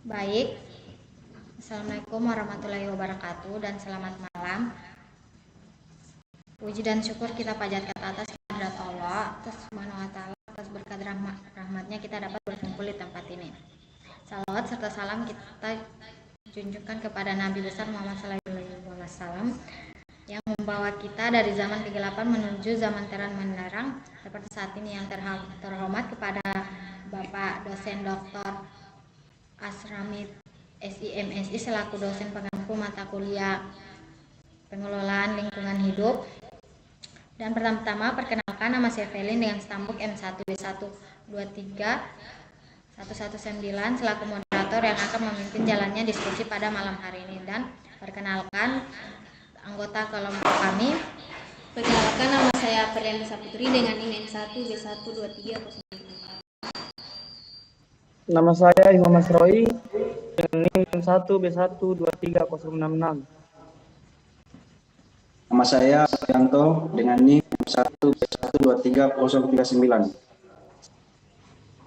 Baik, Assalamualaikum warahmatullahi wabarakatuh dan selamat malam. Puji dan syukur kita panjatkan atas kehadirat Allah, atas subhanahu wa ta'ala, atas berkat rahmatnya kita dapat berkumpul di tempat ini. Salawat serta salam kita junjukkan kepada Nabi besar Muhammad SAW yang membawa kita dari zaman kegelapan menuju zaman terang menderang seperti saat ini. Yang terhormat kepada Bapak dosen Dr. Asramid SIMSI selaku dosen pengampu mata kuliah pengelolaan lingkungan hidup. Dan pertama-tama perkenalkan, nama saya Felin dengan stambuk M1B1231119 selaku moderator yang akan memimpin jalannya diskusi pada malam hari ini. Dan perkenalkan anggota kelompok kami. Perkenalkan, nama saya Ferdiana Saputri dengan NIM M1B12305. Nama saya Imam Masroi dengan NIM M1B1230066. Nama saya Yanto dengan NIM M1B1230039.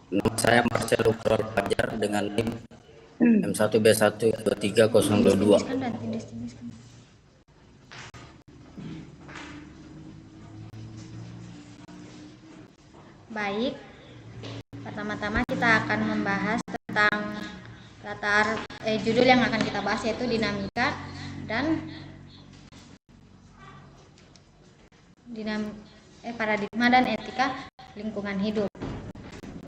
Nama saya Marcelo Fajar dengan NIM M1B1230022. Baik, pertama-tama kita akan membahas tentang judul yang akan kita bahas yaitu dinamika dan paradigma dan etika lingkungan hidup.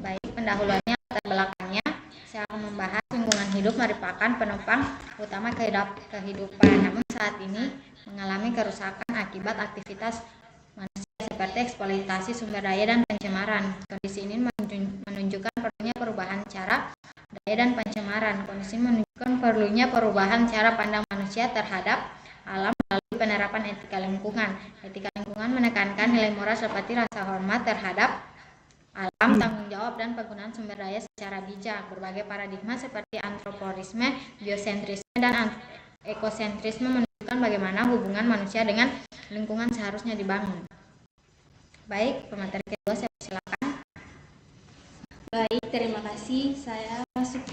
Baik, pendahuluannya latar belakangnya saya akan membahas lingkungan hidup merupakan penopang utama kehidupan, namun saat ini mengalami kerusakan akibat aktivitas manusia seperti eksploitasi sumber daya dan pencemaran. Kondisi ini menunjukkan perlunya perubahan cara daya dan pencemaran. Kondisi ini menunjukkan perlunya perubahan cara pandang manusia terhadap alam melalui penerapan etika lingkungan. Etika lingkungan menekankan nilai moral seperti rasa hormat terhadap alam, tanggung jawab, dan penggunaan sumber daya secara bijak. Berbagai paradigma seperti antroporisme, biosentrisme, dan ekosentrisme menunjukkan bagaimana hubungan manusia dengan lingkungan seharusnya dibangun. Baik, pemateri kedua saya silakan. Baik, terima kasih. Saya masuk.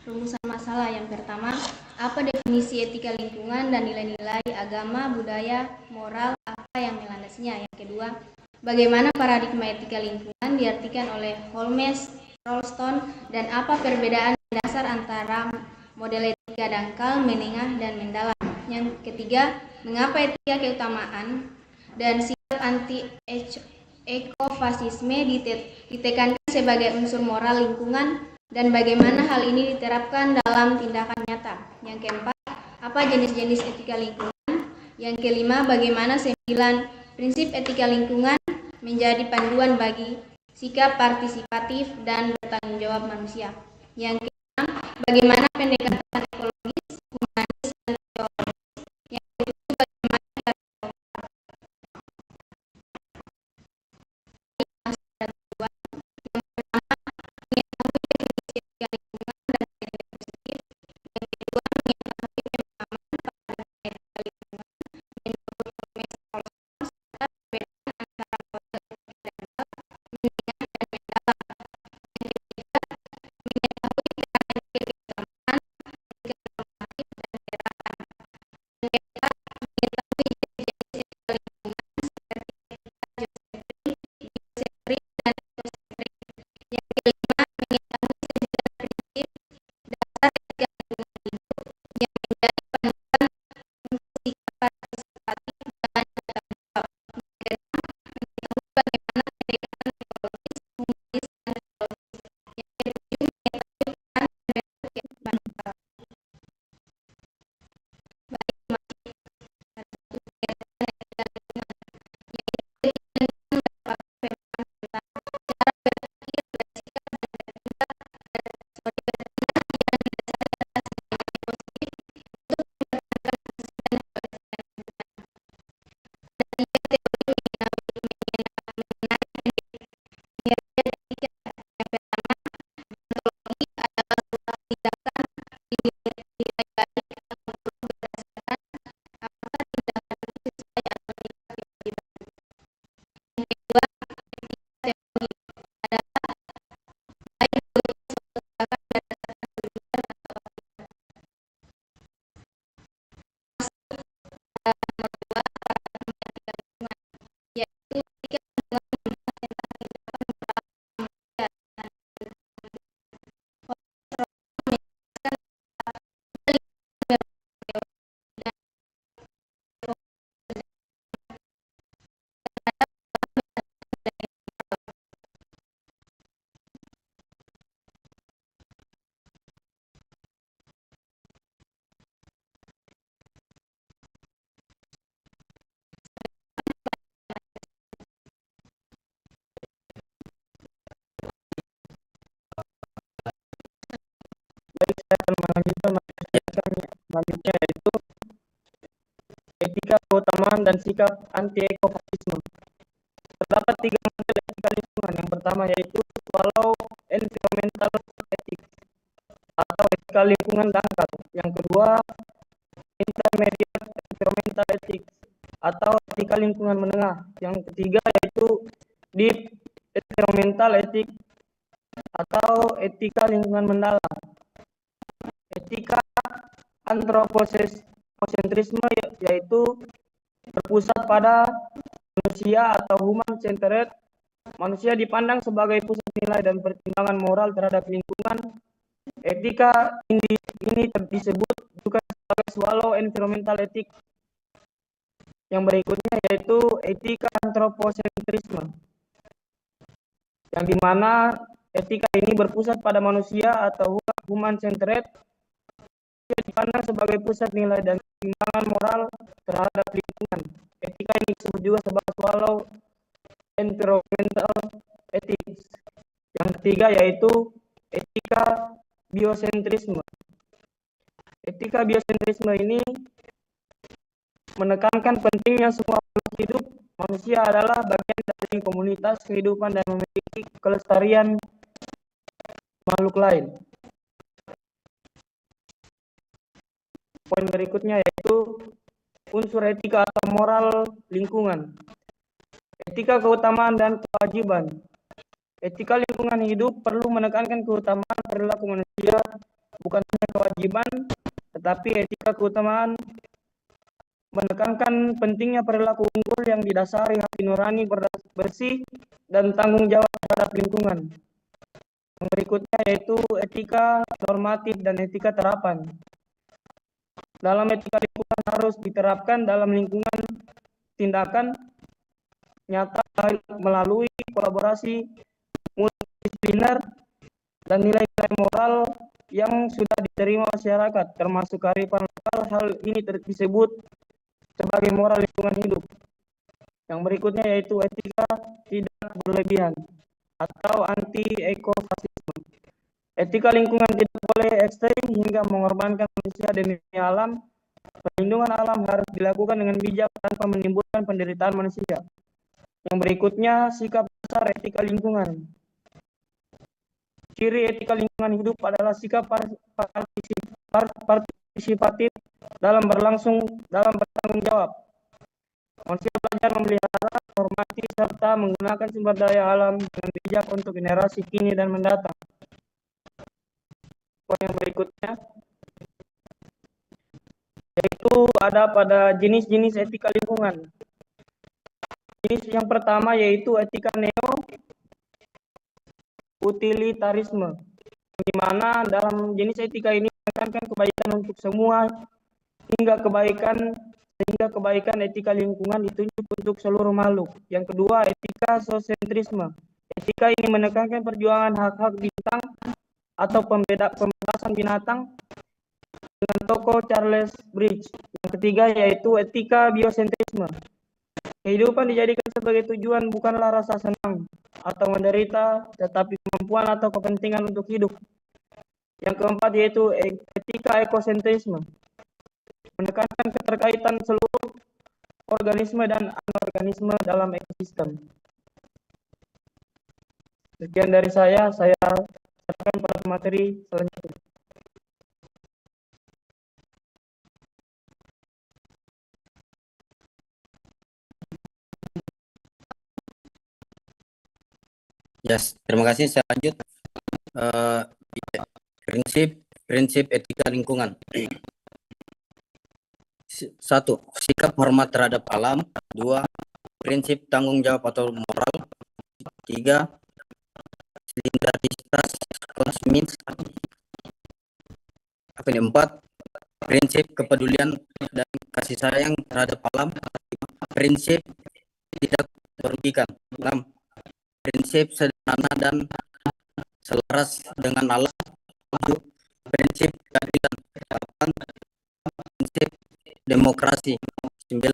Rumusan masalah yang pertama, apa definisi etika lingkungan dan nilai-nilai agama, budaya, moral apa yang melandasinya? Yang kedua, bagaimana paradigma etika lingkungan diartikan oleh Holmes, Rolston, dan apa perbedaan dasar antara model etika dangkal, menengah, dan mendalam? Yang ketiga, mengapa etika keutamaan dan sikap anti-ekofasisme ditekankan sebagai unsur moral lingkungan dan bagaimana hal ini diterapkan dalam tindakan nyata? Yang keempat, apa jenis-jenis etika lingkungan? Yang kelima, bagaimana 9 prinsip etika lingkungan menjadi panduan bagi sikap partisipatif dan bertanggung jawab manusia? Yang keenam, bagaimana pendekatan ekologis, humanis, dan teologis? Yang ketujuh, bagaimana selanjutnya yaitu etika keutamaan dan sikap anti ekofasisme. Terdapat 3 model etika lingkungan. Yang pertama yaitu swallow environmental ethics atau etika lingkungan dangkal. Yang kedua intermediate environmental ethics atau etika lingkungan menengah. Yang ketiga yaitu deep environmental ethics atau etika lingkungan mendalam. Etika antroposentrisme yaitu berpusat pada manusia atau human centered. Manusia dipandang sebagai pusat nilai dan pertimbangan moral terhadap lingkungan. Etika ini disebut juga sebagai swallow environmental ethics. Yang berikutnya yaitu etika antroposentrisme, yang dimana etika ini berpusat pada manusia atau human centered, dipandang sebagai pusat nilai dan pertimbangan moral terhadap lingkungan. Etika ini disebut juga sebagai swallow environmental ethics. Yang ketiga yaitu etika biosentrisme. Etika biosentrisme ini menekankan pentingnya semua makhluk hidup. Manusia adalah bagian dari komunitas kehidupan dan memiliki kelestarian makhluk lain. Poin berikutnya yaitu unsur etika atau moral lingkungan. Etika keutamaan dan kewajiban. Etika lingkungan hidup perlu menekankan keutamaan perilaku manusia, bukan hanya kewajiban, tetapi etika keutamaan menekankan pentingnya perilaku unggul yang didasari hati nurani bersih dan tanggung jawab terhadap lingkungan. Yang berikutnya yaitu etika normatif dan etika terapan. Dalam etika lingkungan harus diterapkan dalam lingkungan tindakan nyata melalui kolaborasi multidisipliner dan nilai-nilai moral yang sudah diterima masyarakat, termasuk kearifan lokal. Hal ini disebut sebagai moral lingkungan hidup. Yang berikutnya yaitu etika tidak berlebihan atau anti ekofasisme. Etika lingkungan tidak boleh ekstrem hingga mengorbankan manusia demi alam. Perlindungan alam harus dilakukan dengan bijak tanpa menimbulkan penderitaan manusia. Yang berikutnya sikap dasar etika lingkungan. Ciri etika lingkungan hidup adalah sikap partisipatif dalam bertanggung jawab. Manusia belajar memelihara, hormati, serta menggunakan sumber daya alam dengan bijak untuk generasi kini dan mendatang. Poin yang berikutnya yaitu ada pada jenis-jenis etika lingkungan. Jenis yang pertama yaitu etika neo-utilitarisme, di mana dalam jenis etika ini menekankan kebaikan untuk semua sehingga kebaikan etika lingkungan ditunjuk untuk seluruh makhluk. Yang kedua, etika sosentrisme. Etika ini menekankan perjuangan hak-hak bintang atau pembebasan binatang dengan tokoh Charles Bridge. Yang ketiga yaitu etika biosentrisme. Kehidupan dijadikan sebagai tujuan bukanlah rasa senang atau menderita, tetapi kemampuan atau kepentingan untuk hidup. Yang keempat yaitu etika ekosentrisme, menekankan keterkaitan seluruh organisme dan anorganisme dalam ekosistem. Sekian dari saya serahkan pada materi selanjutnya. Yes, terima kasih. Saya lanjut. Prinsip etika lingkungan. 1. Sikap hormat terhadap alam. 2. Prinsip tanggung jawab atau moral. 3. Solidaritas kosmis. 4. Prinsip kepedulian dan kasih sayang terhadap alam. Prinsip tidak merugikan. 6. Prinsip sederhana dan selaras dengan alam. 7. Prinsip keadilan. 8. Prinsip demokrasi. 9.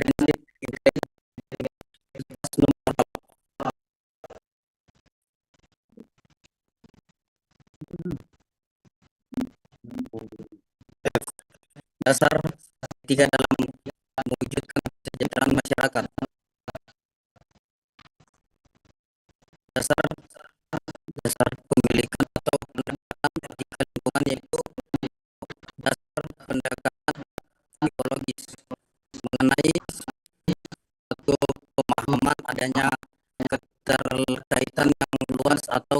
Prinsip integritas moral. dasar etika dalam mewujudkan kesejahteraan masyarakat. Dasar pemilikan atau pendekatan etika lingkungan yaitu dasar pendekatan ekologis mengenai satu pemahaman adanya keterkaitan yang luas atau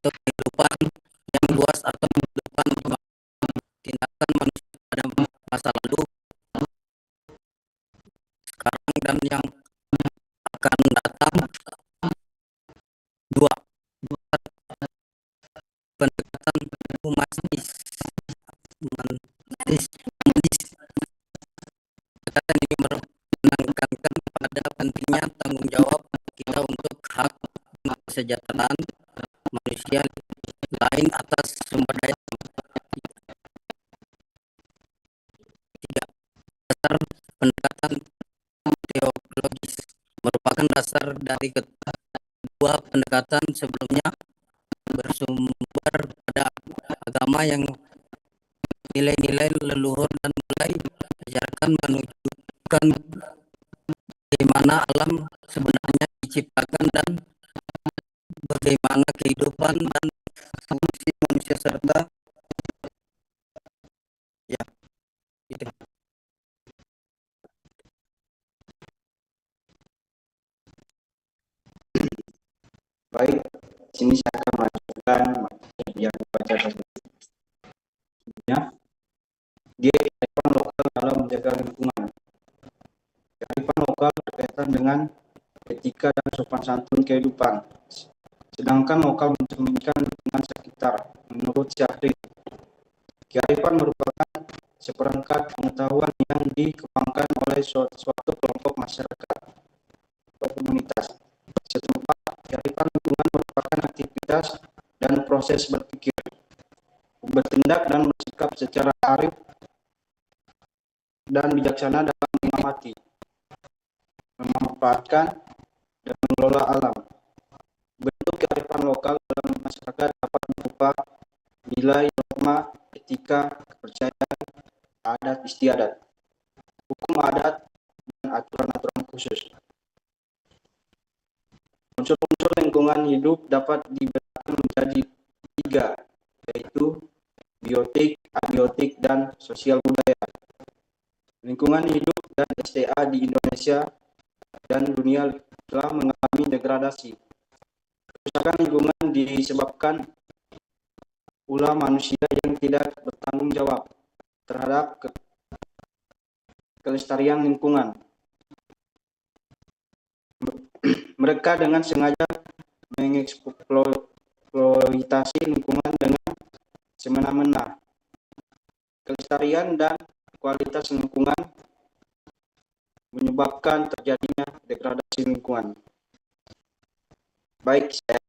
kehidupan yang luas atau kehidupan tindakan manusia pada masa lalu, sekarang, dan yang akan datang. Dua, pendekatan humanis. Pendekatan ini menekankan pada pentingnya tanggung jawab kita untuk hak dan kesejahteraan manusia lain atas sumber daya. Tiga, dasar pendekatan teologis merupakan dasar dari kedua pendekatan sebelumnya, bersumber pada agama yang nilai-nilai leluhur dan mulai ajarkan menunjukkan bagaimana alam sebenarnya diciptakan dan bagaimana kehidupan dan fungsi manusia serta ya itu. Baik, sini saya akan melanjutkan materi yang dibaca sebelumnya. Kearifan lokal dalam menjaga lingkungan. Kearifan lokal berkaitan dengan etika dan sopan santun kehidupan. Sedangkan lokal mencerminkan lingkungan sekitar. Menurut Syahrir, kearifan merupakan seperangkat pengetahuan yang dikembangkan oleh suatu kelompok masyarakat atau komunitas setempat. Kearifan lingkungan merupakan aktivitas dan proses berpikir, bertindak dan bersikap secara arif dan bijaksana dalam mengamati, memanfaatkan, dan mengelola alam. Bentuk kearifan lokal dalam masyarakat dapat berupa nilai, norma, etika, kepercayaan, adat istiadat, hukum adat, dan aturan-aturan khusus. Unsur-unsur lingkungan hidup dapat dibedakan menjadi 3, yaitu biotik, abiotik, dan sosial budaya. Lingkungan hidup dan SDA di Indonesia dan dunia telah mengalami degradasi. Kerusakan lingkungan disebabkan ulah manusia yang tidak bertanggung jawab terhadap kelestarian lingkungan. Mereka dengan sengaja mengeksploitasi lingkungan dengan semena-mena. Kelestarian dan kualitas lingkungan menyebabkan terjadinya degradasi lingkungan. Baik, saya